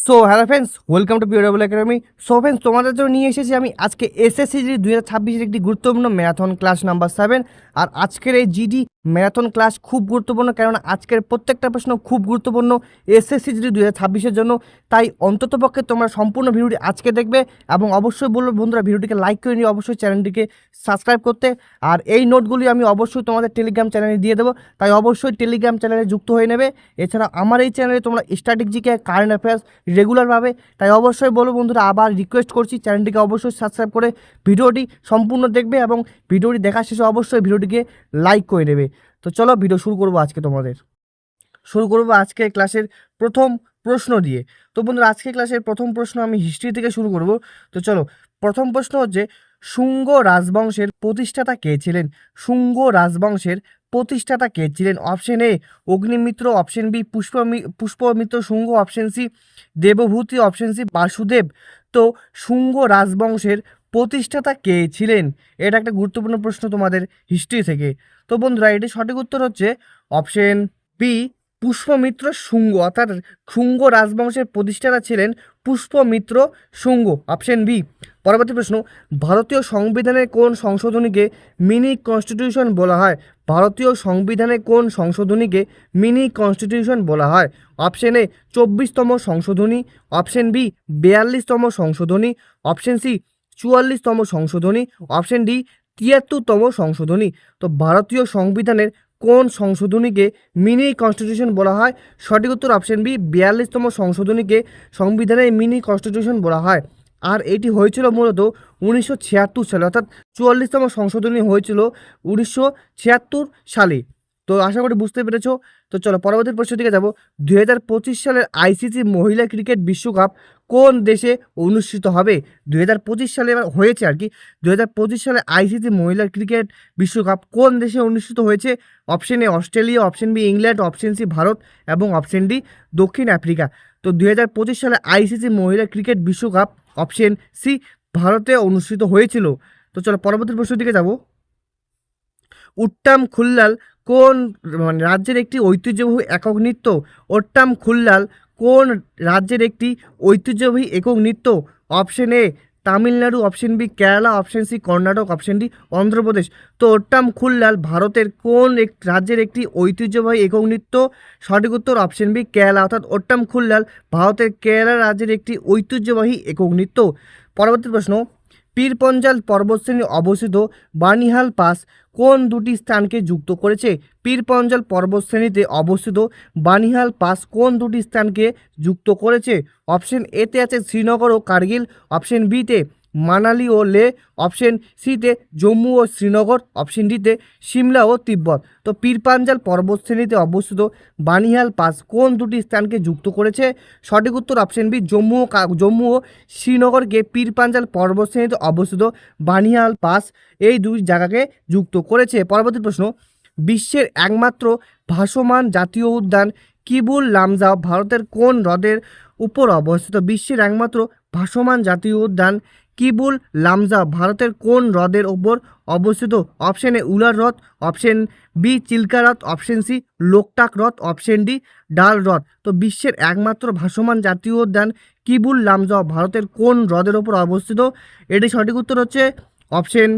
So hello friends, welcome to পিওডাবল academy. So friends, তোমাদের জন্য নিয়ে এসেছি আমি আজকে এসএসসি জিডি 2026-এর একটি গুরুত্বপূর্ণ ম্যারাথন ক্লাস নাম্বার 7। আর আজকের এই জিডি ম্যারাথন ক্লাস খুব গুরুত্বপূর্ণ, কেননা আজকের প্রত্যেকটা প্রশ্ন খুব গুরুত্বপূর্ণ এসএসসি জিডি 2026-এর জন্য। তাই অন্ততপক্ষে তোমরা সম্পূর্ণ ভিডিওটি আজকে দেখবে এবং অবশ্যই বলবো বন্ধুরা ভিডিওটিকে লাইক করে নিয়ে অবশ্যই চ্যানেলটিকে সাবস্ক্রাইব করতে। আর এই নোটগুলি আমি অবশ্যই তোমাদের টেলিগ্রাম চ্যানেলে দিয়ে দেবো, তাই অবশ্যই টেলিগ্রাম চ্যানেলে যুক্ত হয়ে নেবে। এছাড়া আমার এই চ্যানেলে তোমরা স্ট্যাটিক জিকে, কারেন্ট অ্যাফেয়ার্স রেগুলারভাবে, তাই অবশ্যই বলবো বন্ধুরা, আবার রিকোয়েস্ট করছি চ্যানেলটিকে অবশ্যই সাবস্ক্রাইব করে ভিডিওটি সম্পূর্ণ দেখবে এবং ভিডিওটি দেখার শেষে অবশ্যই ভিডিওটিকে লাইক করে নেবে। তো চলো ভিডিও শুরু করবো। শুরু করবো আজকে ক্লাসের প্রথম প্রশ্ন দিয়ে। তো বন্ধুরা, আজকে ক্লাসের প্রথম প্রশ্ন আমি হিস্ট্রি থেকে শুরু করব। তো চলো, প্রথম প্রশ্ন হচ্ছে শুঙ্গ রাজবংশের প্রতিষ্ঠাতা কে ছিলেন? শুঙ্গ রাজবংশের প্রতিষ্ঠাতা কে ছিলেন? Option A Agnimitra, option B Pushyamitra Shunga, option C দেবভূতি, অপশন সি বাসুদেব। তো শুঙ্গ রাজবংশের প্রতিষ্ঠাতা কে ছিলেন? এটা একটা গুরুত্বপূর্ণ প্রশ্ন তোমাদের হিস্ট্রি থেকে। তো বন্ধুরা, এটি সঠিক উত্তর হচ্ছে অপশন বি পুষ্পমিত্র শুঙ্গ, অর্থাৎ শুঙ্গ রাজবংশের প্রতিষ্ঠাতা ছিলেন পুষ্পমিত্র শুঙ্গ, অপশন বি। পরবর্তী প্রশ্ন, ভারতীয় সংবিধানের কোন সংশোধনীকে মিনি কনস্টিটিউশন বলা হয়? ভারতীয় সংবিধানের কোন সংশোধনীকে মিনি কনস্টিটিউশন বলা হয়? অপশন এ 24তম সংশোধনী, অপশন বি 42তম সংশোধনী, অপশন সি 44তম সংশোধনী, অপশন ডি 73তম সংশোধনী। তো ভারতীয় সংবিধানের কোন সংশোধনীকে মিনি কনস্টিটিউশন বলা হয়? সঠিক উত্তর অপশন বি 42তম সংশোধনীকে সংবিধানের মিনি কনস্টিটিউশন বলা হয়। আর এটি হয়েছিল মূলত 1976 সালে, অর্থাৎ 44তম সংশোধনী হয়েছিল 1976 সালে। তো আশা করি বুঝতে পেরেছো। তো চলো পরবর্তী প্রশ্ন দিকে যাবো। 2025 সালের আইসিসি মহিলা ক্রিকেট বিশ্বকাপ কোন দেশে অনুষ্ঠিত হবে? 2025 সালে হয়েছে আর কি। 2025 সালে আইসিসি মহিলা ক্রিকেট বিশ্বকাপ কোন দেশে অনুষ্ঠিত হয়েছে? Option A Australia, option B England, option C Bharat এবং অপশন ডি দক্ষিণ আফ্রিকা। তো 2025 সালে আইসিসি মহিলা ক্রিকেট বিশ্বকাপ অপশন সি ভারতে অনুষ্ঠিত হয়েছিল। তো চলো পরবর্তী প্রশ্নের দিকে যাব। উট্টাম খুল্লাল কোন রাজ্যের একটি ঐতিহ্যবাহী একক নৃত্য? ওট্টাম খুল্লাল কোন রাজ্যের একটি ঐতিহ্যবাহী একক নৃত্য? Option A Tamil Nadu, option B Kerala, option C Karnataka, option D Andhra Pradesh. তো ওট্টাম খুল্লাল ভারতের কোন রাজ্যের একটি ঐতিহ্যবাহী একক নৃত্য? সঠিক উত্তর অপশন বি কেরালা, অর্থাৎ ওট্টাম খুল্লাল ভারতের কেরালা রাজ্যের একটি ঐতিহ্যবাহী একক নৃত্য। পরবর্তী প্রশ্ন, পীরপঞ্জাল পর্বতশ্রেণী অবস্থিত বানিহাল পাস কোন দুটি স্থানকে যুক্ত করেছে? পীরপঞ্জাল পর্বতশ্রেণীতে অবস্থিত বানিহাল পাস কোন দুটি স্থানকে যুক্ত করেছে? অপশন এতে আছে শ্রীনগর ও কার্গিল, অপশন বিতে মানালি ও লে, অপশন সিতে জম্মু ও শ্রীনগর, অপশন ডিতে সিমলা ও তিব্বত। তো পীরপঞ্জাল পর্বতশ্রেণীতে অবস্থিত বানিহাল পাস কোন দুটি স্থানকে যুক্ত করেছে? সঠিক উত্তর অপশন বি জম্মু ও শ্রীনগরকে পীরপঞ্জাল পর্বতশ্রেণীতে অবস্থিত বানিহাল পাস এই দুই জায়গাকে যুক্ত করেছে। পরবর্তী প্রশ্ন, বিশ্বের একমাত্র ভাসমান জাতীয় উদ্যান কিবুল লামজাও ভারতের কোন হ্রদের উপর অবস্থিত? বিশ্বের একমাত্র ভাসমান জাতীয় উদ্যান কিবুল লামজাও ভারতের কোন হ্রদের ওপর অবস্থিত? অপশন এ উলার হ্রদ, অপশন বি চিল্কা হ্রদ, অপশন সি লোকটাক হ্রদ, অপশন ডি ডাল হ্রদ। তো বিশ্বের একমাত্র ভাসমান জাতীয় উদ্যান কিবুল লামজাও ভারতের কোন হ্রদের ওপর অবস্থিত? এটি সঠিক উত্তর হচ্ছে অপশন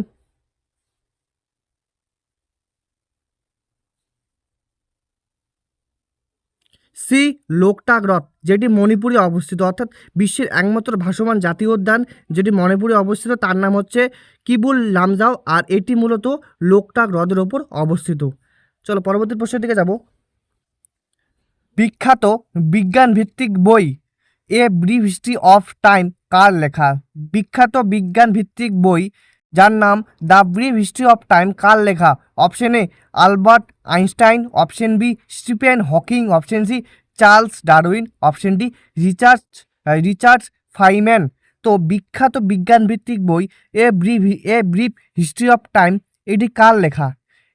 সি লোকটাক হ্রদ, যেটি মণিপুরে অবস্থিত। অর্থাৎ বিশ্বের একমাত্র ভাসমান জাতীয় উদ্যান যেটি মণিপুরে অবস্থিত তার নাম হচ্ছে কিবুল লামজাও, আর এটি মূলত লোকটাক হ্রদের ওপর অবস্থিত। চলো পরবর্তী প্রশ্নের দিকে যাব। বিখ্যাত বিজ্ঞান ভিত্তিক বই a brief history of time কার লেখা? বিখ্যাত বিজ্ঞান ভিত্তিক বই যার নাম the brief history of time কার লেখা? Option A Albert Einstein, option B Stephen Hawking, option C Charles Darwin, option D Richard Feynman. তো বিখ্যাত বিজ্ঞান ভিত্তিক বই a brief history of time এটি কার লেখা?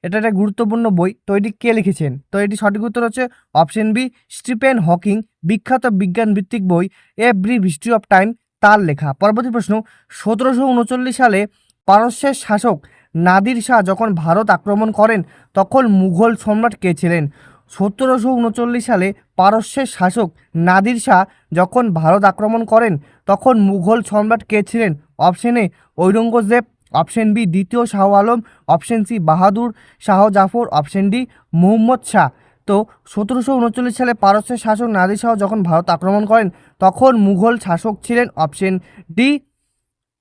এটা একটা গুরুত্বপূর্ণ বই। তো এটি কে লিখেছেন? তো এটি সঠিক উত্তর হচ্ছে অপশন বি স্টিফেন হকিং। বিখ্যাত বিজ্ঞান ভিত্তিক বই a brief history of time তার লেখা। পরবর্তী প্রশ্ন, 1739 সালে পারস্যের শাসক নাদির শাহ যখন ভারত আক্রমণ করেন তখন মুঘল সম্রাট কে ছিলেন? 1739 সালে পারস্যের শাসক নাদির শাহ যখন ভারত আক্রমণ করেন তখন মুঘল সম্রাট কে ছিলেন? Option A Aurangzeb, option B দ্বিতীয় Shah Alam, option C Bahadur Shah Zafar, option D Muhammad Shah. তো 1739 সালে পারস্যের শাসক নাদির শাহ যখন ভারত আক্রমণ করেন তখন মুঘল শাসক ছিলেন অপশন ডি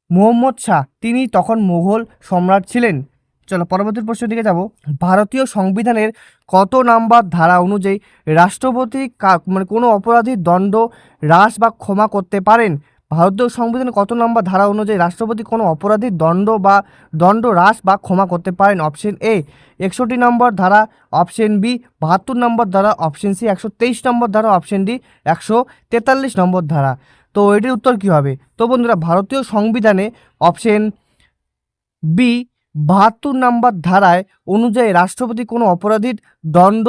মুহম্মদ শাহ, তিনি তখন মুঘল সম্রাট ছিলেন। চলো পরবর্তী প্রশ্নের দিকে যাব। ভারতীয় সংবিধানের কত নাম্বার ধারা অনুযায়ী রাষ্ট্রপতি মানে কোনো অপরাধীর দণ্ড হ্রাস বা ক্ষমা করতে পারেন? ভারতীয় সংবিধানের কত নম্বর ধারা অনুযায়ী রাষ্ট্রপতি কোনো অপরাধীর দণ্ড হ্রাস বা ক্ষমা করতে পারেন? অপশন এ 61 নম্বর ধারা, অপশন বি 72 নম্বর ধারা, অপশন সি 123 নম্বর ধারা, অপশন ডি 143 নম্বর ধারা। তো এটির উত্তর কী হবে? তো বন্ধুরা ভারতীয় সংবিধানে অপশন বি 72 নম্বর ধারায় অনুযায়ী রাষ্ট্রপতি কোনো অপরাধীর দণ্ড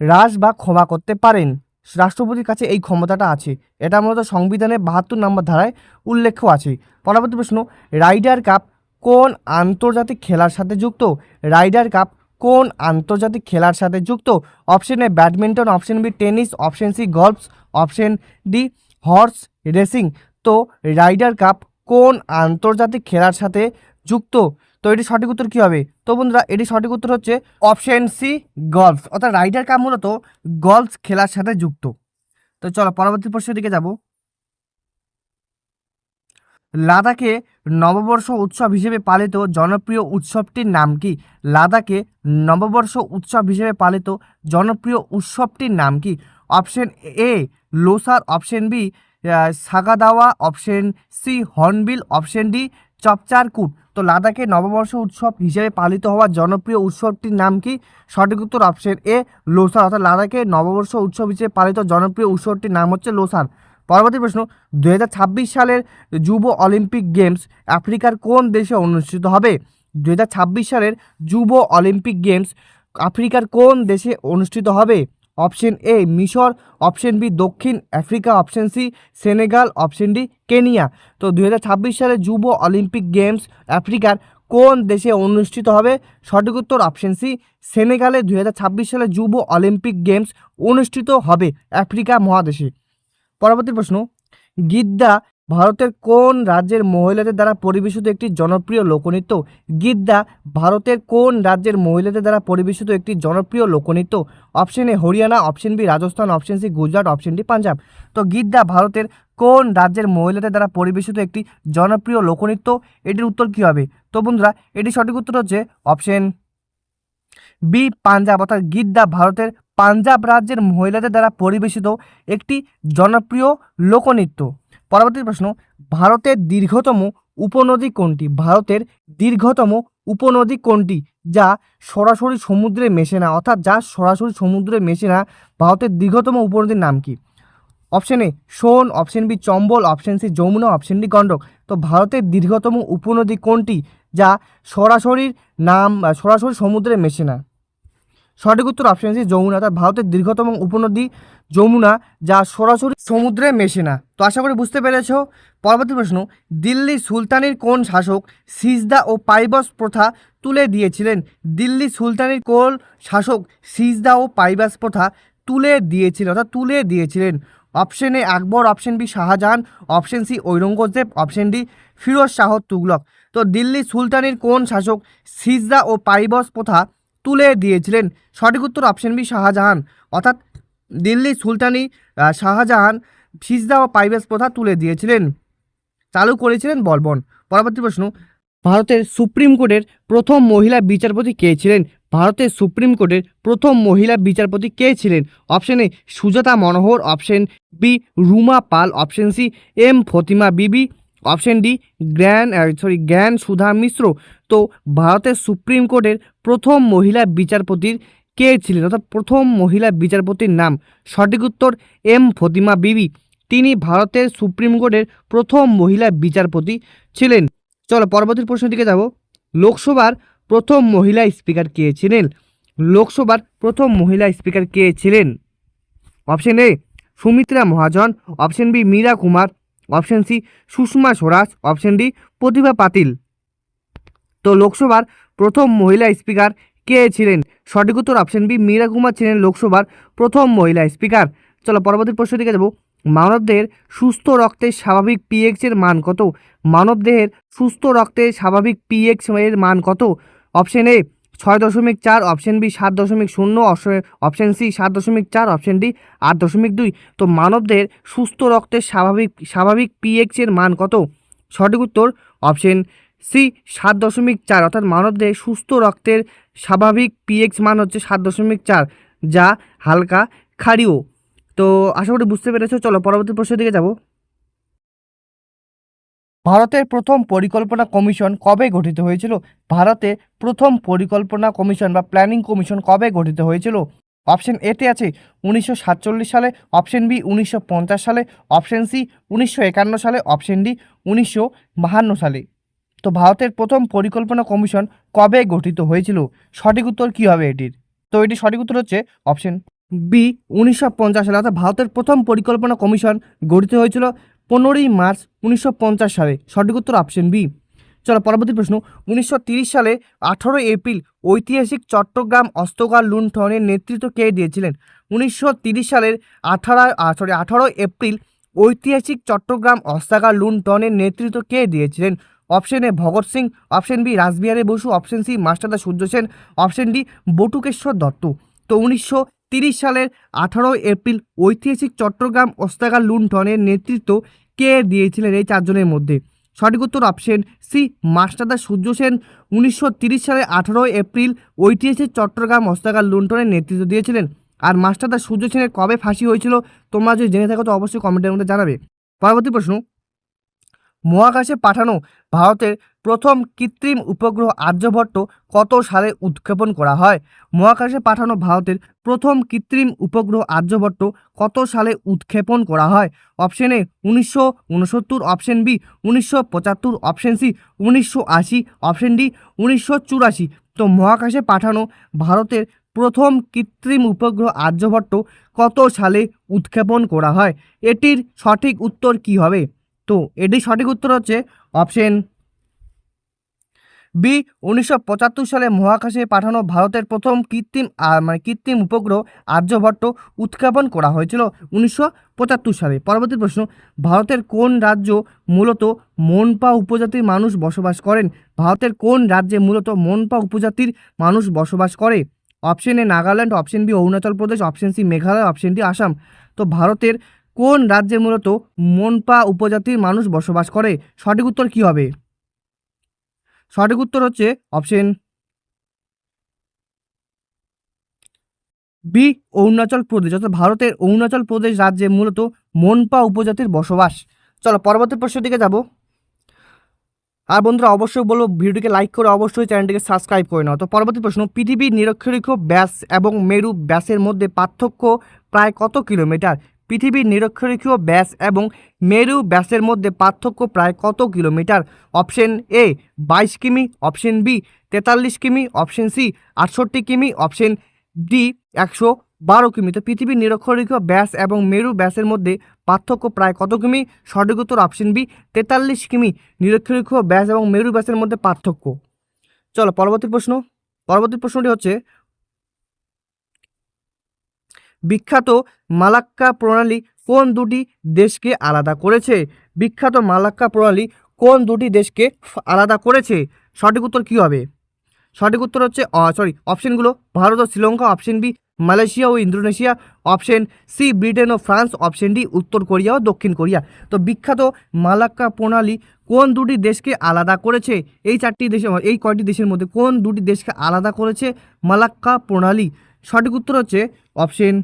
হ্রাস বা ক্ষমা করতে পারেন। রাষ্ট্রপতির কাছে এই ক্ষমতাটা আছে, এটা মূলত সংবিধানে 72 নম্বর ধারায় উল্লেখ আছে। পরবর্তী প্রশ্ন, রাইডার কাপ কোন আন্তর্জাতিক খেলার সাথে যুক্ত? রাইডার কাপ কোন আন্তর্জাতিক খেলার সাথে যুক্ত? Option A badminton, option B tennis, option C golf, option D horse racing. তো রাইডার কাপ কোন আন্তর্জাতিক খেলার সাথে যুক্ত? তো এটি সঠিক উত্তর কী হবে? তো বন্ধুরা এটি সঠিক উত্তর হচ্ছে অপশন সি গলফ, অর্থাৎ রাইডার কাপ মূলত গলফ খেলার সাথে যুক্ত। তো চলো পরবর্তী প্রশ্নের দিকে যাব। লাদাখে নববর্ষ উৎসব হিসেবে পালিত জনপ্রিয় উৎসবটির নাম কি? লাদাখে নববর্ষ উৎসব হিসেবে পালিত জনপ্রিয় উৎসবটির নাম কি? Option A Losar, option B Saga Dawa, option C Hornbill, option D Chapchar Kut. তো লাদাখে নববর্ষ উৎসব হিসেবে পালিত হওয়া জনপ্রিয় উৎসবটির নাম কি? সঠিক উত্তর অপশন এ লোসার, অর্থাৎ লাদাখে নববর্ষ উৎসব হিসেবে পালিত জনপ্রিয় উৎসবটির নাম হচ্ছে লোসার। পরবর্তী প্রশ্ন, 2026 সালের যুব অলিম্পিক গেমস আফ্রিকার কোন দেশে অনুষ্ঠিত হবে? 2026 সালের যুব অলিম্পিক গেমস আফ্রিকার কোন দেশে অনুষ্ঠিত হবে? অপশন এ মিশর, অপশন বি দক্ষিণ Africa, option C Senegal, option D Kenya. তো 2026 সালে যুব অলিম্পিক গেমস আফ্রিকার কোন দেশে অনুষ্ঠিত হবে? সঠিক উত্তর অপশন সি সেনেগালে 2026 সালে যুব অলিম্পিক গেমস অনুষ্ঠিত হবে আফ্রিকা মহাদেশে। পরবর্তী প্রশ্ন, গিদ্দা ভারতের কোন রাজ্যের মহিলাদের দ্বারা পরিবেশিত একটি জনপ্রিয় লোকনৃত্য? গিদ্দা ভারতের কোন রাজ্যের মহিলাদের দ্বারা পরিবেশিত একটি জনপ্রিয় লোকনৃত্য? Option A Haryana, option B Rajasthan, option C Gujarat, option D Punjab. তো গিদ্দা ভারতের কোন রাজ্যের মহিলাদের দ্বারা পরিবেশিত একটি জনপ্রিয় লোকনৃত্য? এটির উত্তর কী হবে? তো বন্ধুরা এটি সঠিক উত্তর হচ্ছে অপশন বি পাঞ্জাব, অর্থাৎ গিদ্দা ভারতের পাঞ্জাব রাজ্যের মহিলাদের দ্বারা পরিবেশিত একটি জনপ্রিয় লোকনৃত্য। পরবর্তী প্রশ্ন, ভারতের দীর্ঘতম উপনদী কোনটি? ভারতের দীর্ঘতম উপনদী কোনটি যা সরাসরি সমুদ্রে মেশে না, অর্থাৎ যা সরাসরি সমুদ্রে মেশে না? ভারতের দীর্ঘতম উপনদীর নাম কি? Option A Son, option B Chambal, option C Yamuna, option D Gandak. তো ভারতের দীর্ঘতম উপনদী কোনটি যা সরাসরি সমুদ্রে মেশে না? সঠিক উত্তর অপশন সি যমুনা, অর্থাৎ ভারতের দীর্ঘতম উপনদী যমুনা যা সরাসরি সমুদ্রে মেশে না। তো আশা করি বুঝতে পেরেছ। পরবর্তী প্রশ্ন, দিল্লি সুলতানির কোন শাসক সিজদা ও পাইবাস প্রথা তুলে দিয়েছিলেন? দিল্লি সুলতানির কোন শাসক সিজদা ও পাইবাস প্রথা তুলে দিয়েছিলেন? Option A Akbar, option B Shah Jahan, option C Aurangzeb, option D Firoz Shah Tughlaq. তো দিল্লি সুলতানির কোন শাসক সিজদা ও পাইবাস প্রথা তুলে দিয়েছিলেন? সঠিক উত্তর অপশন বি শাহজাহান, অর্থাৎ দিল্লি সুলতানি শাহজাহান সিজদা ও পাইবাস প্রথা তুলে দিয়েছিলেন, চালু করেছিলেন বলবন। পরবর্তী প্রশ্ন, ভারতের সুপ্রিম কোর্টের প্রথম মহিলা বিচারপতি কে ছিলেন? ভারতের সুপ্রিম কোর্টের প্রথম মহিলা বিচারপতি কে ছিলেন? Option A Sujata Manohar, option B Ruma Pal, option C M Fathima Beevi, option D জ্ঞান সুধা মিশ্র। তো ভারতের সুপ্রিম কোর্টের প্রথম মহিলা বিচারপতির কে ছিলেন, অর্থাৎ প্রথম মহিলা বিচারপতির নাম? সঠিক উত্তর এম ফতিমা বিবি, তিনি ভারতের সুপ্রিম কোর্টের প্রথম মহিলা বিচারপতি ছিলেন। চলো পরবর্তী প্রশ্নের দিকে যাব। লোকসভার প্রথম মহিলা স্পিকার কে ছিলেন? লোকসভার প্রথম মহিলা স্পিকার কে ছিলেন? Option A Sumitra Mahajan, option B Meira Kumar, option C Sushma Swaraj, option D Pratibha Patil. তো লোকসভার প্রথম মহিলা স্পিকার কে ছিলেন? সঠিক উত্তর অপশন বি, মীরা কুমার ছিলেন লোকসভার প্রথম মহিলা স্পিকার। চলো পরবর্তী প্রশ্ন দিকে যাব। মানবদেহের সুস্থ রক্তের স্বাভাবিক পিএইচ এর মান কত? মানবদেহের সুস্থ রক্তের স্বাভাবিক পিএইচ এর মান কত? Option A 6.4, option B 7.0, option C 7.4, option D 8.2। তো মানবদেহের সুস্থ রক্তের স্বাভাবিক পিএইচ এর মান কত? সঠিক উত্তর অপশন সি 7.4, অর্থাৎ মানবদেহের সুস্থ রক্তের স্বাভাবিক পিএইচ মান হচ্ছে 7.4, যা হালকা ক্ষারীয়। তো আশা করি বুঝতে পেরেছো। চলো পরবর্তী প্রশ্নের দিকে যাব। ভারতের প্রথম পরিকল্পনা কমিশন কবে গঠিত হয়েছিল? ভারতের প্রথম পরিকল্পনা কমিশন বা প্ল্যানিং কমিশন কবে গঠিত হয়েছিল? অপশন এতে আছে 1947 সালে, অপশন বি 1950 সালে, অপশন সি 1951 সালে, অপশন ডি 1952 সালে। তো ভারতের প্রথম পরিকল্পনা কমিশন কবে গঠিত হয়েছিল? সঠিক উত্তর কী হবে এটির? তো এটি সঠিক উত্তর হচ্ছে অপশন বি 1950 সালে, অর্থাৎ ভারতের প্রথম পরিকল্পনা কমিশন গঠিত হয়েছিল 15ই মার্চ 1950 সালে। সঠিক উত্তর অপশন বি। চলো পরবর্তী প্রশ্ন। 1930 সালে 18 এপ্রিল ঐতিহাসিক চট্টগ্রাম অস্ত্রগার লুণ্ঠনের নেতৃত্ব কে দিয়েছিলেন? 1930 সালের 18 এপ্রিল ঐতিহাসিক চট্টগ্রাম অস্ত্রাগার লুণ্ঠনের নেতৃত্ব কে দিয়েছিলেন? Option A Bhagat Singh, option B Rashbehari Bose, option C Masterda Surya Sen, option D Batukeshwar Dutt. তো 1930 সালের 18 এপ্রিল ঐতিহাসিক চট্টগ্রাম অস্ত্রাগার লুণ্ঠনের নেতৃত্ব কে দিয়েছিলেন এই চারজনের মধ্যে? সঠিক উত্তর অপশন সি মাস্টারদা সূর্য সেন 1930 সালে 18 এপ্রিল ঐতিহাসিক চট্টগ্রাম অস্ত্রাগার লুণ্ঠনের নেতৃত্ব দিয়েছিলেন। আর মাস্টারদা সূর্য সেনের কবে ফাঁসি হয়েছিল তোমরা যদি জেনে থাকো তো অবশ্যই কমেন্টের মধ্যে জানাবে। পরবর্তী প্রশ্ন। মহাকাশে পাঠানো ভারতের প্রথম কৃত্রিম উপগ্রহ আর্যভট্ট কত সালে উৎক্ষেপণ করা হয়? মহাকাশে পাঠানো ভারতের প্রথম কৃত্রিম উপগ্রহ আর্যভট্ট কত সালে উৎক্ষেপণ করা হয়? Option A 1969, option B 1975, option C 1980, option D 1984। তো মহাকাশে পাঠানো ভারতের প্রথম কৃত্রিম উপগ্রহ আর্যভট্ট কত সালে উৎক্ষেপণ করা হয়? এটির সঠিক উত্তর কি হবে? তো এটি সঠিক উত্তর হচ্ছে অপশন বি 1975 সালে মহাকাশে পাঠানো ভারতের প্রথম কৃত্রিম উপগ্রহ আর্যভট্ট উৎক্ষেপণ করা হয়েছিল 1975 সালে। পরবর্তী প্রশ্ন। ভারতের কোন রাজ্য মূলত মোনপা উপজাতির মানুষ বসবাস করেন? ভারতের কোন রাজ্যে মূলত মোনপা উপজাতির মানুষ বসবাস করে? Option A Nagaland, option B Arunachal Pradesh, option C Meghalaya, option D Assam. তো ভারতের কোন রাজ্যে মূলত মোনপা উপজাতির মানুষ বসবাস করে? সঠিক উত্তর কী হবে? সঠিক উত্তর হচ্ছে অপশন বি অরুণাচল প্রদেশ, অর্থাৎ ভারতের অরুণাচল প্রদেশ রাজ্যে মূলত মোনপা উপজাতির বসবাস। চলো পরবর্তী প্রশ্নের দিকে যাব। আর বন্ধুরা অবশ্যই বলবো ভিডিওটিকে লাইক করে অবশ্যই চ্যানেলটিকে সাবস্ক্রাইব করে নাও। তো পরবর্তী প্রশ্ন। পৃথিবীর নিরক্ষরেখা ব্যাস এবং মেরু ব্যাসের মধ্যে পার্থক্য প্রায় কত কিলোমিটার? পৃথিবীর নিরক্ষরেখীয় ব্যাস এবং মেরু ব্যাসের মধ্যে পার্থক্য প্রায় কত কিলোমিটার? অপশন এ 22 কিমি, অপশন বি 43 কিমি, অপশন সি 68 কিমি, অপশন ডি 112 কিমি। তো পৃথিবীর নিরক্ষরেখীয় ব্যাস এবং মেরু ব্যাসের মধ্যে পার্থক্য প্রায় কত কিমি? সঠিক উত্তর অপশন বি 43 কিমি নিরক্ষরেখীয় ব্যাস এবং মেরু ব্যাসের মধ্যে পার্থক্য। চলো পরবর্তী প্রশ্ন। পরবর্তী প্রশ্নটি হচ্ছে বিখ্যাত মালাক্কা প্রণালী কোন দুটি দেশকে আলাদা করেছে? বিখ্যাত মালাক্কা প্রণালী কোন দুটি দেশকে আলাদা করেছে? সঠিক উত্তর কী হবে? সঠিক উত্তর হচ্ছে অপশনগুলো ভারত ও শ্রীলঙ্কা, অপশন বি মালয়েশিয়া ও ইন্দোনেশিয়া, অপশন সি ব্রিটেন ও ফ্রান্স, অপশন ডি উত্তর কোরিয়া ও দক্ষিণ কোরিয়া। তো বিখ্যাত মালাক্কা প্রণালী কোন দুটি দেশকে আলাদা করেছে? এই কয়টি দেশের মধ্যে কোন দুটি দেশকে আলাদা করেছে মালাক্কা প্রণালী? সঠিক উত্তর হচ্ছে অপশন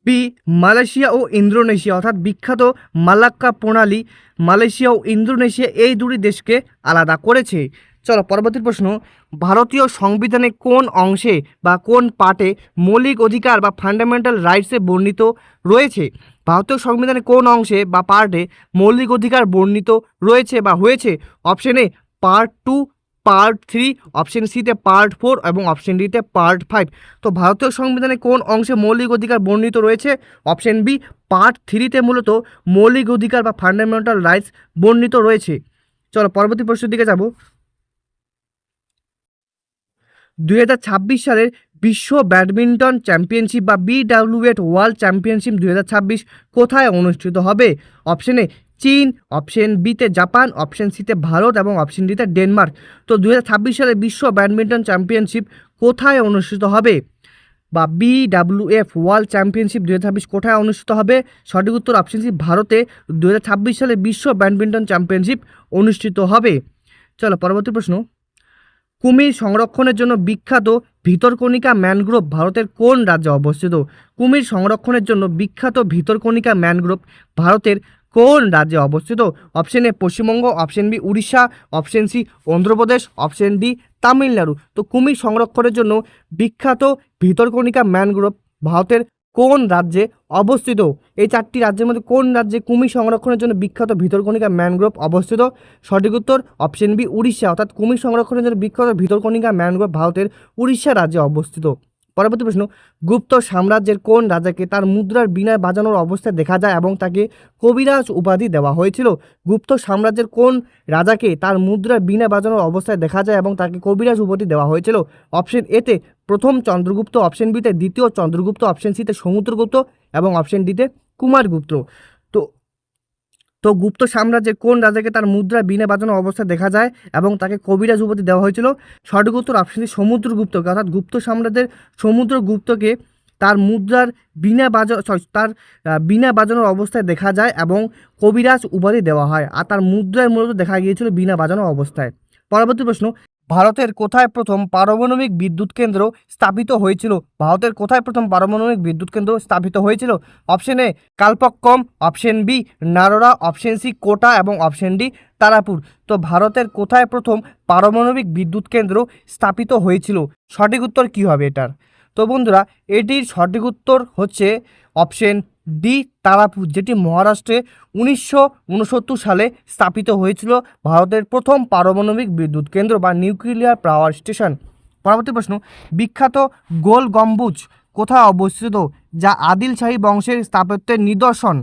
বি মালয়েশিয়া ও ইন্দোনেশিয়া, অর্থাৎ বিখ্যাত মালাক্কা প্রণালী মালয়েশিয়া ও ইন্দোনেশিয়া এই দুটি দেশকে আলাদা করেছে। চলো পরবর্তী প্রশ্ন। ভারতীয় সংবিধানে কোন অংশে বা কোন পার্টে মৌলিক অধিকার বা ফান্ডামেন্টাল রাইটসে বর্ণিত রয়েছে? ভারতীয় সংবিধানে কোন অংশে বা পার্টে মৌলিক অধিকার বর্ণিত রয়েছে বা হয়েছে? অপশন এ পার্ট 2, পার্ট 3, অপশন সিতে পার্ট 4 এবং অপশন ডিতে পার্ট 5। তো ভারতীয় সংবিধানে কোন অংশে মৌলিক অধিকার বর্ণিত রয়েছে? অপশন বি পার্ট 3তে মূলত মৌলিক অধিকার বা ফান্ডামেন্টাল রাইটস বর্ণিত রয়েছে। চলো পরবর্তী প্রশ্নের দিকে যাব। 2026 সালের বিশ্ব ব্যাডমিন্টন চ্যাম্পিয়নশিপ বা BWF ওয়ার্ল্ড চ্যাম্পিয়নশিপ 2026 কোথায় অনুষ্ঠিত হবে? অপশন এ চীন, অপশন বিতে জাপান, অপশন সিতে ভারত এবং অপশন ডিতে ডেনমার্ক। তো 2026 সালে বিশ্ব ব্যাডমিন্টন চ্যাম্পিয়নশিপ কোথায় অনুষ্ঠিত হবে বা BWF ওয়ার্ল্ড চ্যাম্পিয়নশিপ 2026 কোথায় অনুষ্ঠিত হবে? সঠিক উত্তর অপশন সি ভারতে 2026 সালে বিশ্ব ব্যাডমিন্টন চ্যাম্পিয়নশিপ অনুষ্ঠিত হবে। চলো পরবর্তী প্রশ্ন, কুমির সংরক্ষণের জন্য বিখ্যাত ভিতরকণিকা ম্যানগ্রোভ ভারতের কোন রাজ্যে অবস্থিত? কুমির সংরক্ষণের জন্য বিখ্যাত ভিতরকণিকা ম্যানগ্রোভ ভারতের কোন রাজ্যে অবস্থিত? Option A Paschimbanga, option B Orissa, option C Andhra Pradesh, option D Tamil Nadu. তো কুমির সংরক্ষণের জন্য বিখ্যাত ভিতরকণিকা ম্যানগ্রোভ ভারতের কোন রাজ্যে অবস্থিত? এই চারটি রাজ্যের মধ্যে কোন রাজ্যে কুমির সংরক্ষণের জন্য বিখ্যাত ভিতরকণিকা ম্যানগ্রোভ অবস্থিত? সঠিক উত্তর অপশন বি উড়িষ্যা, অর্থাৎ কুমির সংরক্ষণের জন্য বিখ্যাত ভিতরকণিকা ম্যানগ্রোভ ভারতের উড়িষ্যা রাজ্যে অবস্থিত। পরবর্তী প্রশ্ন, গুপ্ত সাম্রাজ্যের কোন রাজাকে তার মুদ্রার বীণায় বাজানোর অবস্থায় দেখা যায় এবং তাকে কবিরাজ উপাধি দেওয়া হয়েছিল? গুপ্ত সাম্রাজ্যের কোন রাজাকে তার মুদ্রার বীণা বাজানোর অবস্থায় দেখা যায় এবং তাকে কবিরাজ উপাধি দেওয়া হয়েছিল? অপশন এতে প্রথম চন্দ্রগুপ্ত, অপশন বিতে দ্বিতীয় চন্দ্রগুপ্ত, অপশন সিতে সমুদ্রগুপ্ত এবং অপশন ডিতে কুমারগুপ্ত। তো তো গুপ্ত সাম্রাজ্যের কোন রাজাকে তার মুদ্রা বীণা বাজানো অবস্থায় দেখা যায় এবং তাকে কবিরাজ উপাধি দেওয়া হয়েছিল? সঠিক উত্তর অপশন সি সমুদ্রগুপ্তকে, অর্থাৎ গুপ্ত সাম্রাজ্যের সমুদ্রগুপ্তকে তার মুদ্রার তার বীণা বাজানোর অবস্থায় দেখা যায় এবং কবিরাজ উপাধি দেওয়া হয়, আর তার মুদ্রায় মূলত দেখা গিয়েছিল বীণা বাজানোর অবস্থায়। পরবর্তী প্রশ্ন, ভারতের কোথায় প্রথম পারমাণবিক বিদ্যুৎ কেন্দ্র স্থাপিত হয়েছিল? ভারতের কোথায় প্রথম পারমাণবিক বিদ্যুৎ কেন্দ্র স্থাপিত হয়েছিল? Option A Kalpakkam, option B Narora, option C Kota এবং অপশন ডি তারাপুর। তো ভারতের কোথায় প্রথম পারমাণবিক বিদ্যুৎ কেন্দ্র স্থাপিত হয়েছিল? সঠিক উত্তর কী হবে এটার? তো বন্ধুরা, এটির সঠিক উত্তর হচ্ছে অপশন ডি তারাপুর, যেটি মহারাষ্ট্রে 1969 সালে স্থাপিত হয়েছিল ভারতের প্রথম পারমাণবিক বিদ্যুৎ কেন্দ্র বা নিউক্লিয়ার পাওয়ার স্টেশন। পরবর্তী প্রশ্ন, বিখ্যাত গোল গম্বুজ কোথায় অবস্থিত যা আদিল শাহী বংশের স্থাপত্যের নিদর্শন?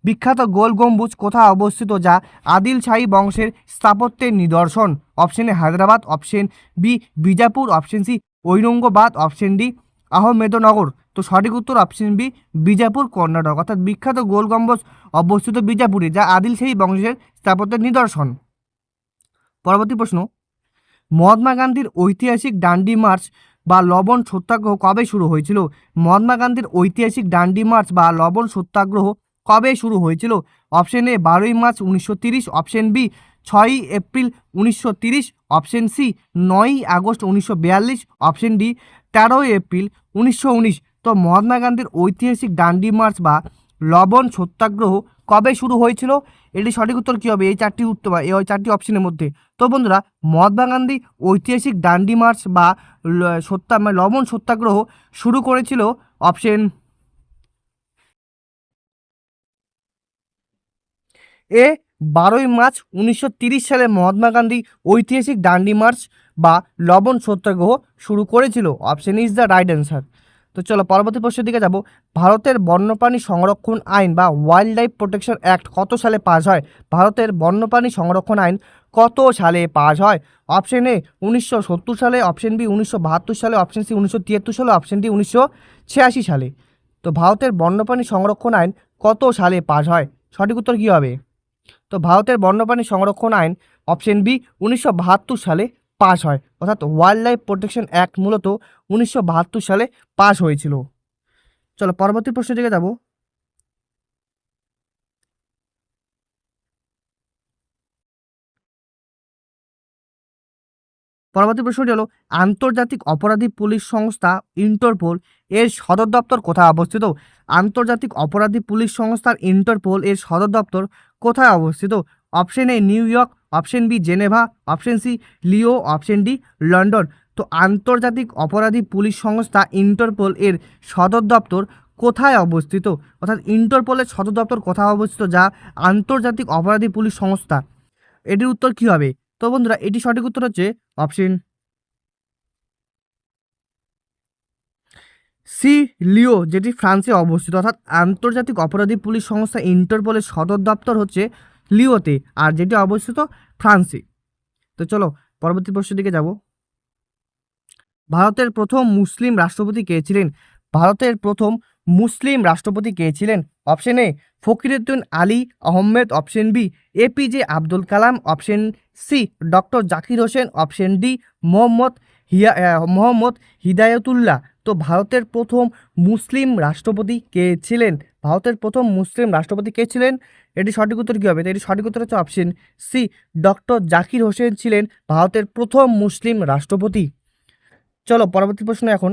বিখ্যাত গোল গম্বুজ কোথায় অবস্থিত যা আদিল শাহী বংশের স্থাপত্যের নিদর্শন? Option A Hyderabad, option B Bijapur, option C Aurangabad, option D Ahmednagar. তো সঠিক উত্তর অপশন বি বিজাপুর, কর্ণাটক, অর্থাৎ বিখ্যাত গোল গম্বুজ অবস্থিত বিজাপুরে, যা আদিল শাহী বংশের স্থাপত্যের নিদর্শন। পরবর্তী প্রশ্ন, মহাত্মা গান্ধীর ঐতিহাসিক ডান্ডি মার্চ বা লবণ সত্যাগ্রহ কবে শুরু হয়েছিল? মহাত্মা গান্ধীর ঐতিহাসিক ডান্ডি মার্চ বা লবণ সত্যাগ্রহ কবে শুরু হয়েছিল? অপশন এ 12ই মার্চ 1930, অপশন বি 6ই এপ্রিল 1930, অপশন সি 9ই আগস্ট 1942, অপশন ডি 13ই এপ্রিল 1919। তো মহাত্মা গান্ধীর ঐতিহাসিক ডান্ডি মার্চ বা লবণ সত্যাগ্রহ কবে শুরু হয়েছিল? এটি সঠিক উত্তর কী হবে এই চারটি উত্তর বা এই চারটি অপশনের মধ্যে? তো বন্ধুরা, মহাত্মা গান্ধী ঐতিহাসিক ডান্ডি মার্চ বা লবণ সত্যাগ্রহ শুরু করেছিল অপশন এ 12ই মার্চ 1930 সালে মহাত্মা গান্ধী ঐতিহাসিক ডান্ডি মার্চ বা লবণ সত্যাগ্রহ শুরু করেছিল। Option is the right answer. তো চলো পরবর্তী প্রশ্নের দিকে যাব। ভারতের বন্যপ্রাণী সংরক্ষণ আইন বা ওয়াইল্ড লাইফ প্রোটেকশন অ্যাক্ট কত সালে পাস হয়? ভারতের বন্যপ্রাণী সংরক্ষণ আইন কত সালে পাস হয়? অপশন এ 1970 সালে, অপশন বি 1972 সালে, অপশন সি 1973 সালে, অপশন ডি 1986 সালে। তো ভারতের বন্যপ্রাণী সংরক্ষণ আইন কত সালে পাস হয়? সঠিক উত্তর কী হবে? তো ভারতের বন্যপ্রাণী সংরক্ষণ আইন অপশন বি 1972 সালে পাস হয়, অর্থাৎ ওয়াইল্ড লাইফ প্রোটেকশন অ্যাক্ট মূলত 1972 সালে পাস হয়েছিল। চলো পরবর্তী প্রশ্নের দিকে যাব। পরবর্তী প্রশ্নটি হলো, আন্তর্জাতিক অপরাধী পুলিশ সংস্থা ইন্টারপোল এর সদর দপ্তর কোথায় অবস্থিত? আন্তর্জাতিক অপরাধী পুলিশ সংস্থার ইন্টারপোল এর সদর দপ্তর কোথায় অবস্থিত? Option A New York, option B Geneva, option C Lyon, option D London. তো আন্তর্জাতিক অপরাধী পুলিশ সংস্থা ইন্টারপোল এর সদর দপ্তর কোথায় অবস্থিত? অর্থাৎ ইন্টারপোলের সদর দপ্তর কোথায় অবস্থিত যা আন্তর্জাতিক অপরাধী পুলিশ সংস্থা? এটির উত্তর কী হবে? তো বন্ধুরা, এটি সঠিক উত্তর হচ্ছে অপশন সি লিও, যেটি ফ্রান্সে অবস্থিত। অর্থাৎ আন্তর্জাতিক অপরাধী পুলিশ সংস্থা ইন্টারপোলের সদর দপ্তর হচ্ছে লিওতে, আর যেটি অবস্থিত ফ্রান্সে। তো চলো পরবর্তী প্রশ্নের দিকে যাব। ভারতের প্রথম মুসলিম রাষ্ট্রপতি কে ছিলেন? ভারতের প্রথম মুসলিম রাষ্ট্রপতি কে ছিলেন? Option A Fakhruddin Ali Ahmed, option B APJ Abdul Kalam, option C doctor Zakir Hussain, option D Mohammad Hidayatullah. তো ভারতের প্রথম মুসলিম রাষ্ট্রপতি কে ছিলেন? ভারতের প্রথম মুসলিম রাষ্ট্রপতি কে ছিলেন? এটি সঠিক উত্তর কী হবে? তো এটি সঠিক উত্তর হচ্ছে option C doctor Zakir Hussain ছিলেন ভারতের প্রথম মুসলিম রাষ্ট্রপতি। চলো পরবর্তী প্রশ্ন এখন।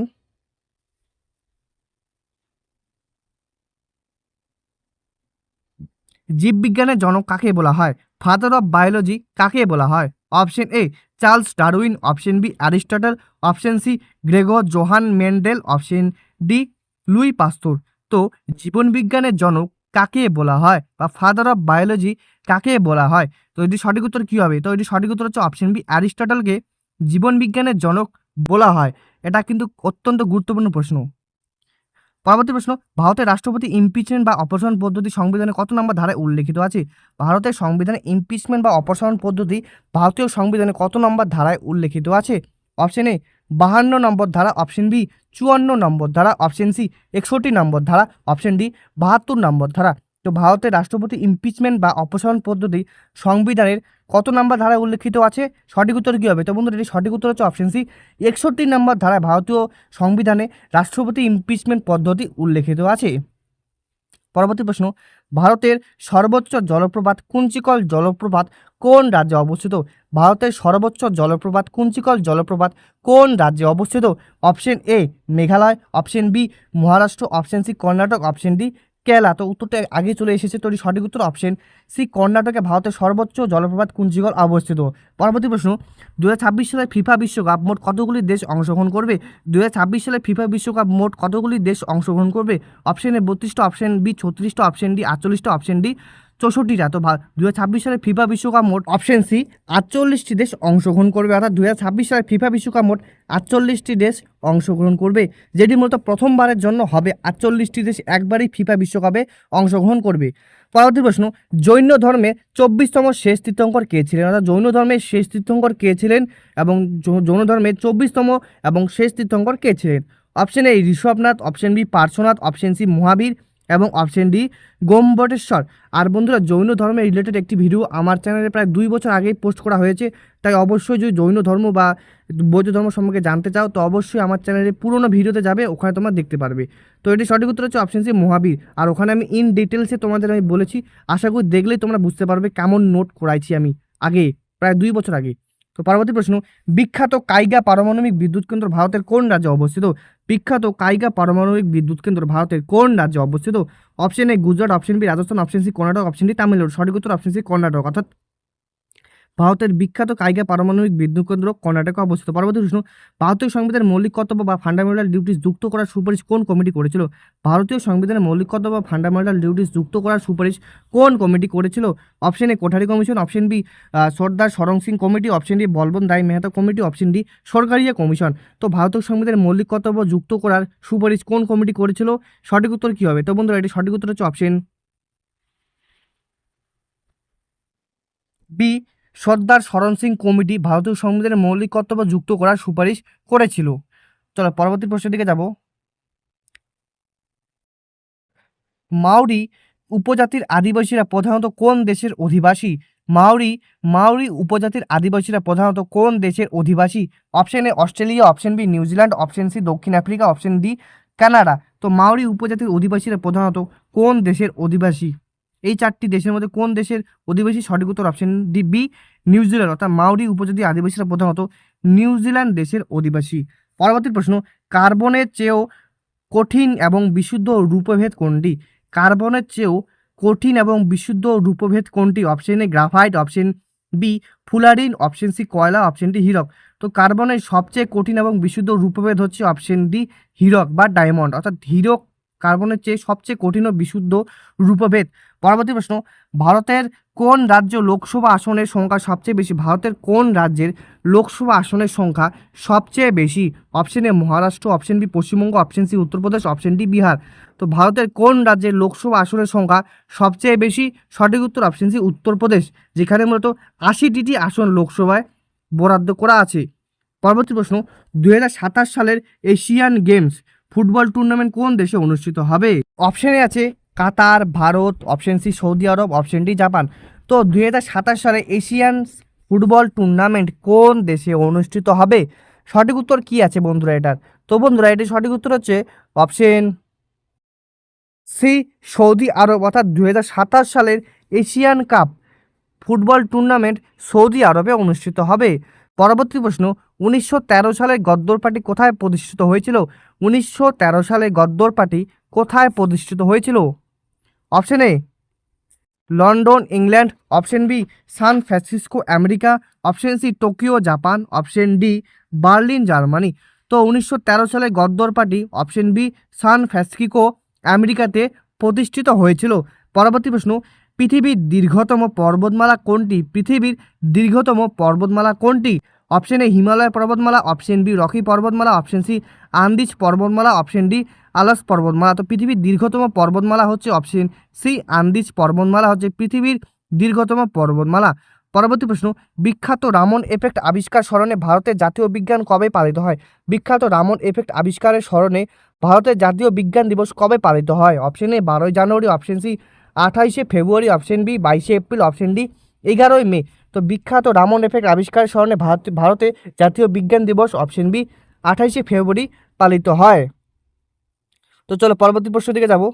জীববিজ্ঞানের জনক কাকে বলা হয়? ফাদার অফ বায়োলজি কাকে বলা হয়? Option A Charles Darwin, option B Aristotle, option C Gregor Johann Mendel, option D Louis Pasteur. তো জীবন বিজ্ঞানের জনক কাকে বলা হয় বা ফাদার অফ বায়োলজি কাকে বলা হয়? তো এটি সঠিক উত্তর কী হবে? তো এটি সঠিক উত্তর হচ্ছে অপশন বি অ্যারিস্টটলকে জীবন বিজ্ঞানের জনক বলা হয়। এটা কিন্তু অত্যন্ত গুরুত্বপূর্ণ প্রশ্ন। পরবর্তী প্রশ্ন, ভারতের রাষ্ট্রপতি ইমপিচমেন্ট বা অপসারণ পদ্ধতি সংবিধানে কত নম্বর ধারায় উল্লেখিত আছে? ভারতের সংবিধানে ইমপিচমেন্ট বা অপসারণ পদ্ধতি ভারতীয় সংবিধানে কত নম্বর ধারায় উল্লেখিত আছে? অপশন এ 52 নম্বর ধারা, অপশন বি 54 নম্বর ধারা, অপশন সি 61 নম্বর ধারা, অপশন ডি 72 নম্বর ধারা। তো ভারতের রাষ্ট্রপতি ইমপিচমেন্ট বা অপসারণ পদ্ধতি সংবিধানের কত নম্বর ধারায় উল্লেখিত আছে? সঠিক উত্তর কী হবে? তো বন্ধুরা এটি সঠিক উত্তর হচ্ছে অপশন সি 61 নম্বর ধারায় ভারতীয় সংবিধানে রাষ্ট্রপতি ইমপিচমেন্ট পদ্ধতি উল্লেখিত আছে। পরবর্তী প্রশ্ন, ভারতের সর্বোচ্চ জলপ্রপাত কুঞ্চিকল জলপ্রপাত কোন রাজ্যে অবস্থিত? ভারতের সর্বোচ্চ জলপ্রপাত কুঞ্চিকল জলপ্রপাত কোন রাজ্যে অবস্থিত? Option A Meghalaya, option B Maharashtra, option C Karnataka, option D Kerala. তো উত্তরটা আগে চলে এসেছে, তো সঠিক উত্তর অপশন সি কর্ণাটকে ভারতের সর্বোচ্চ জলপ্রপাত কুঞ্চিকল অবস্থিত। পরবর্তী প্রশ্ন, 2026 সালে ফিফা বিশ্বকাপ মোট কতগুলি দেশ অংশগ্রহণ করবে? 2026 সালে ফিফা বিশ্বকাপ মোট কতগুলি দেশ অংশগ্রহণ করবে? অপশন এ 32টা, অপশন বি 36টা, অপশন ডি 48টা, অপশন ডি 64টা। তো 2026 সালে ফিফা বিশ্বকাপ মোট অপশন সি 48টি দেশ অংশগ্রহণ করবে, অর্থাৎ 2026 সালে ফিফা বিশ্বকাপ মোট 48টি দেশ অংশগ্রহণ করবে, যেটি মূলত প্রথমবারের জন্য হবে। 48টি দেশ একবারই ফিফা বিশ্বকাপে অংশগ্রহণ করবে। পরবর্তী প্রশ্ন, জৈন ধর্মে 24তম শেষ তীর্থঙ্কর কে ছিলেন? অর্থাৎ জৈন ধর্মের শেষ তীর্থঙ্কর কে ছিলেন এবং জৈন ধর্মের 24তম এবং শেষ তীর্থঙ্কর কে ছিলেন? Option A Rishabhanatha, option B Parshvanatha, option C Mahavira এবং অপশন ডি গোমবটেশ্বর। আর বন্ধুরা, জৈন ধর্মের রিলেটেড একটি ভিডিও আমার চ্যানেলে প্রায় 2 বছর আগেই পোস্ট করা হয়েছে, তাই অবশ্যই যদি জৈন ধর্ম বা বৌদ্ধ ধর্ম সম্পর্কে জানতে চাও তো অবশ্যই আমার চ্যানেলে পুরোনো ভিডিওতে যাবে, ওখানে তোমরা দেখতে পারবে। তো এটি সঠিক উত্তর হচ্ছে অপশন সি মহাবীর। আর ওখানে আমি ইন ডিটেলসে তোমাদের আমি বলেছি, আশা করি দেখলেই তোমরা বুঝতে পারবে কেমন নোট করাইছি আমি আগে, প্রায় 2 বছর আগে। তো পরবর্তী প্রশ্ন, বিখ্যাত কাইগা পারমাণবিক বিদ্যুৎ কেন্দ্র ভারতের কোন রাজ্যে অবস্থিত? বিখ্যাত কাইগা পারমাণবিক বিদ্যুৎ কেন্দ্র ভারতের কোন রাজ্যে অবস্থিত? Option A Gujarat, option B Rajasthan, option C Karnataka, option D Tamil Nadu. সঠিক উত্তর অপশন সি কর্ণাটক, অর্থাৎ ভারতের বিখ্যাত কাইগা পারমাণবিক বিদ্যুৎ কেন্দ্র কর্ণাটকে অবস্থিত। পরবর্তী প্রশ্ন, ভারতীয় সংবিধানের মৌলিক কর্তব্য বা ফান্ডামেন্টাল ডিউটিস যুক্ত করার সুপারিশ কোন কমিটি করেছিল? ভারতীয় সংবিধানের মৌলিক কর্তব্য বা ফান্ডামেন্টাল ডিউটিস যুক্ত করার সুপারিশ কোন কমিটি করেছিল? Option A Kothari commission, option B Sardar Swaran Singh committee, option D Balwant Rai Mehta committee, option D Sarkaria commission. তো ভারতীয় সংবিধানের মৌলিক কর্তব্য যুক্ত করার সুপারিশ কোন কমিটি করেছিল? সঠিক উত্তর কী হবে? তো বন্ধুরা এটি সঠিক উত্তর হচ্ছে অপশন বি সর্দার শরণ সিং কমিটি ভারতীয় সংবিধানের মৌলিক কর্তব্য যুক্ত করার সুপারিশ করেছিল। চলো পরবর্তী প্রশ্নের দিকে যাব। মাওরি উপজাতির আদিবাসীরা প্রধানত কোন দেশের অধিবাসী? মাওরি মাওরি উপজাতির আদিবাসীরা প্রধানত কোন দেশের অধিবাসী? Option A Australia, option B New Zealand, option C দক্ষিণ আফ্রিকা, অপশন ডি কানাডা। তো মাওরি উপজাতির অধিবাসীরা প্রধানত কোন দেশের অধিবাসী? এই 4টি দেশের মধ্যে কোন দেশের অধিবাসী? সঠিক উত্তর অপশন ডি বি নিউজিল্যান্ড, অর্থাৎ মাওরি উপজাতি আদিবাসীরা প্রধানত নিউজিল্যান্ড দেশের অধিবাসী। পরবর্তী প্রশ্ন, কার্বনের চেয়েও কঠিন এবং বিশুদ্ধ রূপভেদ কোনটি? কার্বনের চেয়েও কঠিন এবং বিশুদ্ধ রূপভেদ কোনটি? Option A graphite, option B fullerene, option C কয়লা, অপশন ডি হীরক। তো কার্বনের সবচেয়ে কঠিন এবং বিশুদ্ধ রূপভেদ হচ্ছে অপশন ডি হীরক বা ডায়মন্ড, অর্থাৎ হীরক কার্বনের চেয়ে সবচেয়ে কঠিন ও বিশুদ্ধ রূপভেদ। পরবর্তী প্রশ্ন, ভারতের কোন রাজ্য লোকসভা আসনের সংখ্যা সবচেয়ে বেশি? ভারতের কোন রাজ্যের লোকসভা আসনের সংখ্যা সবচেয়ে বেশি? Option A Maharashtra, option B Paschimbanga, option C Uttar Pradesh, option D Bihar. তো ভারতের কোন রাজ্যের লোকসভা আসনের সংখ্যা সবচেয়ে বেশি? সঠিক উত্তর অপশন সি উত্তরপ্রদেশ, যেখানে মূলত 80টি আসন লোকসভায় বরাদ্দ করা আছে। পরবর্তী প্রশ্ন, 2027 সালের এশিয়ান গেমস ফুটবল টুর্নামেন্ট কোন দেশে অনুষ্ঠিত হবে? অপশানে আছে কাতার, ভারত, অপশন সি সৌদি আরব, অপশন ডি জাপান। তো 2027 সালে এশিয়ান ফুটবল টুর্নামেন্ট কোন দেশে অনুষ্ঠিত হবে? সঠিক উত্তর কি আছে বন্ধুরা এটার? তো বন্ধুরা এটির সঠিক উত্তর হচ্ছে অপশন সি সৌদি আরব, অর্থাৎ 2027 সালের Asian cup football tournament Saudi আরবে অনুষ্ঠিত হবে। পরবর্তী প্রশ্ন, 1913 সালে গদ্দর পার্টি কোথায় প্রতিষ্ঠিত হয়েছিল? 1913 সালে গদ্দর পার্টি কোথায় প্রতিষ্ঠিত হয়েছিল? Option A London England, option B San Francisco America, option C Tokyo Japan, option D Berlin Germany. তো 1913 সালে Ghadar party option B San Francisco আমেরিকাতে প্রতিষ্ঠিত হয়েছিল। পরবর্তী প্রশ্ন, পৃথিবীর দীর্ঘতম পর্বতমালা কোনটি? পৃথিবীর দীর্ঘতম পর্বতমালা কোনটি? অপশন এ হিমালয় পর্বতমালা, অপশন বি রকি পর্বতমালা, অপশন সি আন্দিজ পর্বতমালা, অপশন ডি আলাস পর্বতমালা। তো পৃথিবীর দীর্ঘতম পর্বতমালা হচ্ছে অপশন সি আন্দিজ পর্বতমালা হচ্ছে পৃথিবীর দীর্ঘতম পর্বতমালা। পরবর্তী প্রশ্ন, বিখ্যাত রামন এফেক্ট আবিষ্কার স্মরণে ভারতের জাতীয় বিজ্ঞান কবে পালিত হয়? বিখ্যাত রামন এফেক্ট আবিষ্কারের স্মরণে ভারতের জাতীয় বিজ্ঞান দিবস কবে পালিত হয়? অপশন এ 12ই জানুয়ারি, অপশন সি 28শে ফেব্রুয়ারি, অপশন বি 22শে এপ্রিল, অপশন ডি 11ই মে। তো বিখ্যাত রামন এফেক্ট আবিষ্কারের স্মরণে ভারতে জাতীয় বিজ্ঞান দিবস অপশন বি 28শে ফেব্রুয়ারি পালিত হয়। তো চলো পরবর্তী প্রশ্ন দিকে যাব।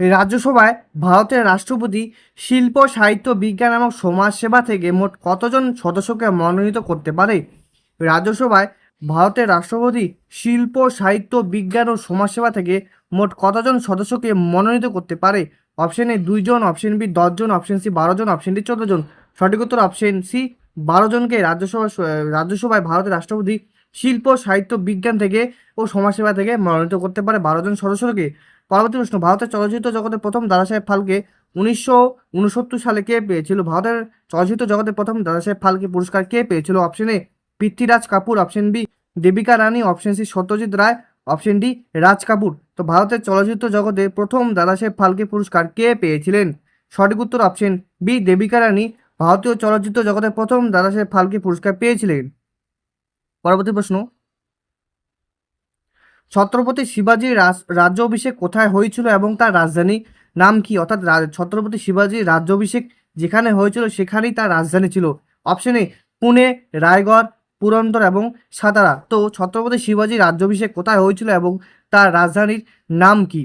রাজ্যসভায় ভারতের রাষ্ট্রপতি শিল্প, সাহিত্য, বিজ্ঞান এবং সমাজসেবা থেকে মোট কতজন সদস্যকে মনোনীত করতে পারে? রাজ্যসভায় ভারতের রাষ্ট্রপতি শিল্প, সাহিত্য, বিজ্ঞান ও সমাজসেবা থেকে মোট কতজন সদস্যকে মনোনীত করতে পারে? অপশন এ 2 জন, অপশন বি 10 জন, অপশন সি 12 জন, অপশন ডি 14 জন। সঠিক উত্তর অপশন সি 12 জনকে রাজ্যসভায় ভারতের রাষ্ট্রপতি শিল্প, সাহিত্য, বিজ্ঞান থেকে ও সমাজসেবা থেকে মনোনীত করতে পারে 12 জন সদস্যকে। পরবর্তী প্রশ্ন, ভারতের চলচ্চিত্র জগতের প্রথম দাদাসাহেব ফালকে 1969 সালে কে পেয়েছিল? ভারতের চলচ্চিত্র জগতের প্রথম দাদাসাহেব ফালকে পুরস্কার কে পেয়েছিল? Option A Prithviraj Kapoor, option B Devika Rani, option C Satyajit Ray, option D Raj Kapoor. তো ভারতের চলচ্চিত্র জগতে প্রথম দাদাসাহেব ফালকে পুরস্কার কে পেয়েছিলেন? সঠিক উত্তর অপশন বি দেবিকা রানী ভারতীয় চলচ্চিত্র জগতের প্রথম দাদাসাহেব ফালকে পুরস্কার পেয়েছিলেন। পরবর্তী প্রশ্ন, ছত্রপতি শিবাজীর রাজ্যাভিষেক কোথায় হয়েছিল এবং তার রাজধানী নাম কি? অর্থাৎ ছত্রপতি শিবাজীর রাজ্যাভিষেক যেখানে হয়েছিল সেখানেই তার রাজধানী ছিল। অপশন এ পুনে, রায়গড়, পুরন্দর এবং সাতারা। তো ছত্রপতি শিবাজীর রাজ্যাভিষেক কোথায় হয়েছিল এবং তার রাজধানীর নাম কি?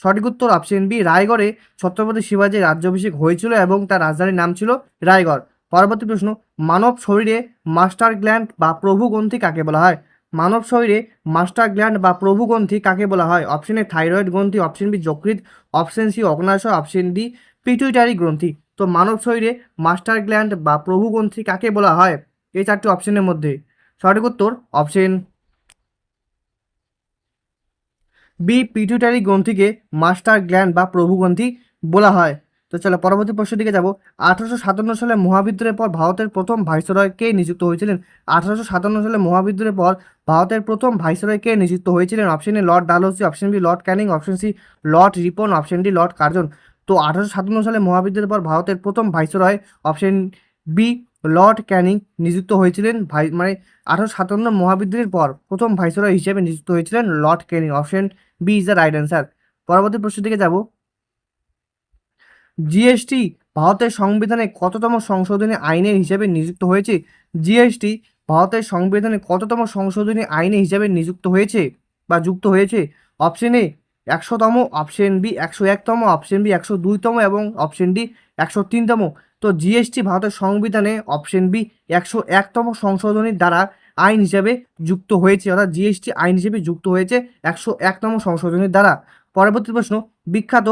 সঠিক উত্তর অপশন বি রায়গড়ে ছত্রপতি শিবাজীর রাজ্যাভিষেক হয়েছিল এবং তার রাজধানীর নাম ছিল রায়গড়। পরবর্তী প্রশ্ন, মানব শরীরে মাস্টার গ্ল্যান্ড বা প্রভুগ্রন্থি কাকে বলা হয়? মানব শরীরে মাস্টার গ্ল্যান্ড বা প্রভুগ্রন্থি কাকে বলা হয়? অপশন এ থাইরয়েড গ্রন্থি, অপশন বি যকৃৎ, অপশন সি অগ্ন্যাশয়, অপশন ডি পিটুইটারি গ্রন্থি। তো মানব শরীরে মাস্টার গ্ল্যান্ড বা প্রভুগ্রন্থি কাকে বলা হয়? এই 4টি অপশনের মধ্যে সঠিক উত্তর অপশন বি পিটুইটারি গ্রন্থিকে মাস্টার গ্ল্যান্ড বা প্রভুগ্রন্থি বলা হয়। তো চলো পরবর্তী প্রশ্নের দিকে যাব। 1857 সালে মহাবিদ্রোহের পর ভারতের প্রথম ভাইসরয় কে নিযুক্ত হয়েছিলেন? 1857 সালে মহাবিদ্রোহের পর ভারতের প্রথম ভাইসরয় কে নিযুক্ত হয়েছিলেন? Option A lord Dalhousie, option B lord Canning, option C lord Ripon, option D lord Curzon. তো 1857 সালে মহাবিদ্রোহের পর ভারতের প্রথম viceroy option B lord Canning নিযুক্ত হয়েছিলেন। 1857 মহাবিদ্রোহের পর প্রথম ভাইসরয় হিসেবে নিযুক্ত হয়েছিলেন lord Canning. Option B is the right answer. পরবর্তী প্রশ্নের দিকে যাব। জিএসটি ভারতের সংবিধানে কততম সংশোধনী আইনের হিসেবে নিযুক্ত হয়েছে? জিএসটি ভারতের সংবিধানে কততম সংশোধনী আইনে হিসেবে নিযুক্ত হয়েছে বা যুক্ত হয়েছে? অপশন এ 100তম, অপশন বি 101তম, অপশন বি 102তম এবং অপশন ডি 103তম। তো জিএসটি ভারতের সংবিধানে অপশন বি 101তম সংশোধনীর দ্বারা আইন হিসেবে যুক্ত হয়েছে, অর্থাৎ জিএসটি আইন হিসেবে যুক্ত হয়েছে 101তম সংশোধনীর দ্বারা। পরবর্তী প্রশ্ন, বিখ্যাত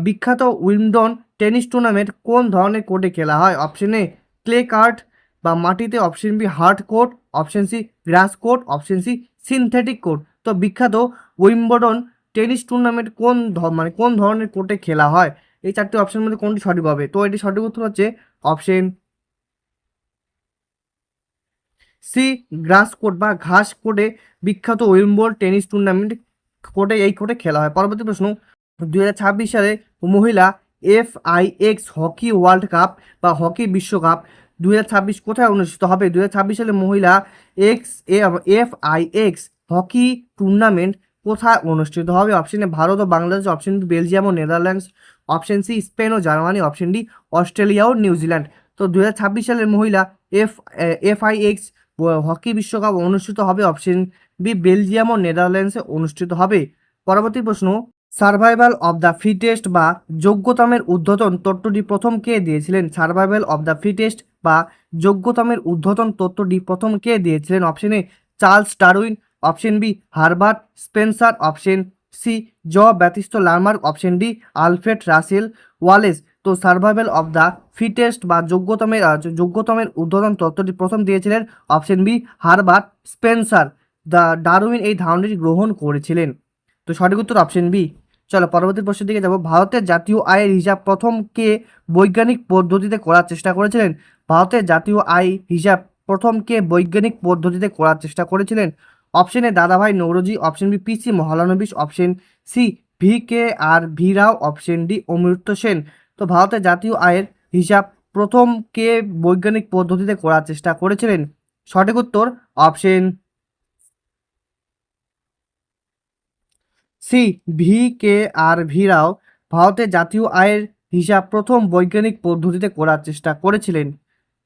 বিখ্যাত উইম্বলডন টেনিস টুর্নামেন্ট কোন ধরনের কোর্টে খেলা হয়? অপশন এ ক্লে কার্ট বা মাটিতে, option B hard court, option C grass court, option C synthetic court. তো বিখ্যাত উইম্বলডন টেনিস টুর্নামেন্ট কোন ধরনের কোর্টে খেলা হয়? এই 4টি অপশনের মধ্যে কোনটি সঠিক হবে? তো এটি সঠিক উত্তর হচ্ছে অপশন সি গ্রাস কোর্ট বা ঘাস কোর্টে বিখ্যাত উইম্বলডন টেনিস টুর্নামেন্ট এই কোর্টে খেলা হয়। পরবর্তী প্রশ্ন, 2026 সালে মহিলা FIX হকি ওয়ার্ল্ড কাপ বা হকি বিশ্বকাপ 2026 কোথায় অনুষ্ঠিত হবে? 2026 সালে মহিলা FIX হকি টুর্নামেন্ট কোথায় অনুষ্ঠিত হবে? অপশন এ ভারত ও বাংলাদেশ, অপশন বি বেলজিয়াম ও নেদারল্যান্ডস, অপশন সি স্পেন ও জার্মানি, অপশন ডি অস্ট্রেলিয়া ও নিউজিল্যান্ড। তো 2026 সালের মহিলা FIX হকি বিশ্বকাপ অনুষ্ঠিত হবে, অপশন বি বেলজিয়াম ও নেদারল্যান্ডসে অনুষ্ঠিত হবে। পরবর্তী প্রশ্ন, সার্ভাইভাল অব দ্য ফিটেস্ট বা যোগ্যতমের ঊর্ধ্বতন তত্ত্বটি প্রথম কে দিয়েছিলেন? সার্ভাইভাল অব দ্য ফিটেস্ট বা যোগ্যতমের ঊর্ধ্বতন তত্ত্বটি প্রথম কে দিয়েছিলেন? Option A Charles Darwin, option B Herbert Spencer, option C Baptiste Lamarck, option D Alfred Russel Wallace. তো সার্ভাইভাল অব দ্য ফিটেস্ট বা যোগ্যতমের ঊর্ধ্বতন তত্ত্বটি প্রথম দিয়েছিলেন option B Herbert Spencer. Darwin এই ধারণাটি গ্রহণ করেছিলেন। তো সঠিক উত্তর অপশন বি। চলো পরবর্তী প্রশ্নের দিকে যাব। ভারতের জাতীয় আয়ের হিসাব প্রথম কে বৈজ্ঞানিক পদ্ধতিতে করার চেষ্টা করেছিলেন? ভারতের জাতীয় আয় হিসাব প্রথম কে বৈজ্ঞানিক পদ্ধতিতে করার চেষ্টা করেছিলেন? Option A Dadabhai Naoroji, option B PC Mahalanobis, option C VKR Rao, option D Amartya Sen. তো ভারতের জাতীয় আয়ের হিসাব প্রথম কে বৈজ্ঞানিক পদ্ধতিতে করার চেষ্টা করেছিলেন? সঠিক উত্তর অপশন সি VKR রাও ভারতের জাতীয় আয়ের হিসাব প্রথম বৈজ্ঞানিক পদ্ধতিতে করার চেষ্টা করেছিলেন।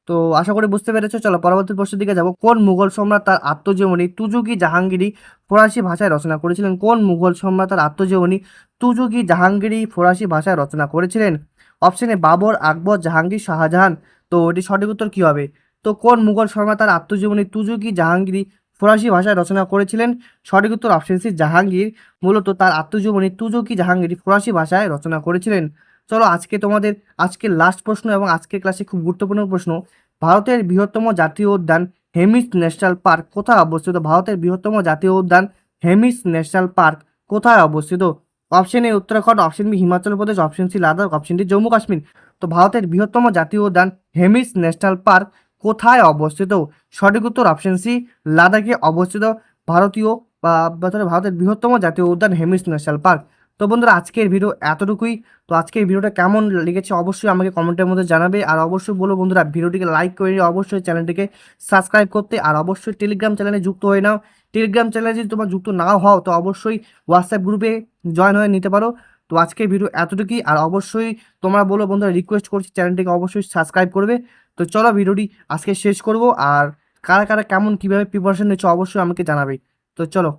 তো আশা করি বুঝতে পেরেছো। চলো পরবর্তী প্রশ্নের দিকে যাব। কোন মুঘল সম্রাট তার আত্মজীবনী তুজুকি জাহাঙ্গীরি ফরাসি ভাষায় রচনা করেছিলেন? কোন মুঘল সম্রাট তার আত্মজীবনী তুজুকি জাহাঙ্গীরি ফরাসি ভাষায় রচনা করেছিলেন? অপশন এ বাবর, আকবর, জাহাঙ্গীর, শাহজাহান। তো এটি সঠিক উত্তর কি হবে? তো কোন মুঘল সম্রাট তার আত্মজীবনী তুজুকি জাহাঙ্গীরি ফরাসি ভাষায় রচনা করেছিলেন? সঠিক উত্তর অপশন সি জাহাঙ্গীর মূলত তার আত্মজীবনী তুজুকি জাহাঙ্গীরি ফরাসি ভাষায় রচনা করেছিলেন। চলো আজকের লাস্ট প্রশ্ন এবং আজকের ক্লাসে খুব গুরুত্বপূর্ণ প্রশ্ন। ভারতের বৃহত্তম জাতীয় উদ্যান হেমিস ন্যাশনাল পার্ক কোথায় অবস্থিত? ভারতের বৃহত্তম জাতীয় উদ্যান হেমিস ন্যাশনাল পার্ক কোথায় অবস্থিত? Option A Uttarakhand, option B Himachal Pradesh, option C Ladakh, option D Jammu Kashmir. তো ভারতের বৃহত্তম জাতীয় উদ্যান হেমিস ন্যাশনাল পার্ক কোথায় অবস্থিত? সঠিক উত্তর অপশন সি লাদাখে অবস্থিত ভারতীয় ভারতের বৃহত্তম জাতীয় উদ্যান হেমিস ন্যাশনাল পার্ক। তো বন্ধুরা আজকের ভিডিও এতটুকুই। তো আজকের ভিডিওটা কেমন লেগেছে অবশ্যই আমাকে কমেন্টের মধ্যে জানাবে। আর অবশ্যই বলো বন্ধুরা ভিডিওটিকে লাইক করে নিয়ে অবশ্যই চ্যানেলটিকে সাবস্ক্রাইব করতে। আর অবশ্যই টেলিগ্রাম চ্যানেলে যুক্ত হয়ে নাও। টেলিগ্রাম চ্যানেলে যদি তোমরা যুক্ত নাও হও তো অবশ্যই হোয়াটসঅ্যাপ গ্রুপে জয়েন হয়ে নিতে পারো। তো আজকের ভিডিও এতটুকুই। আর অবশ্যই তোমরা বলো বন্ধুরা, রিকোয়েস্ট করছি চ্যানেলটিকে অবশ্যই সাবস্ক্রাইব করবে। তো চলো ভিডিওটি আজকে শেষ করব। আর কারা কারা কেমন কীভাবে প্রিপারেশন নিচ্ছ অবশ্যই আমাকে জানাবে। তো চলো।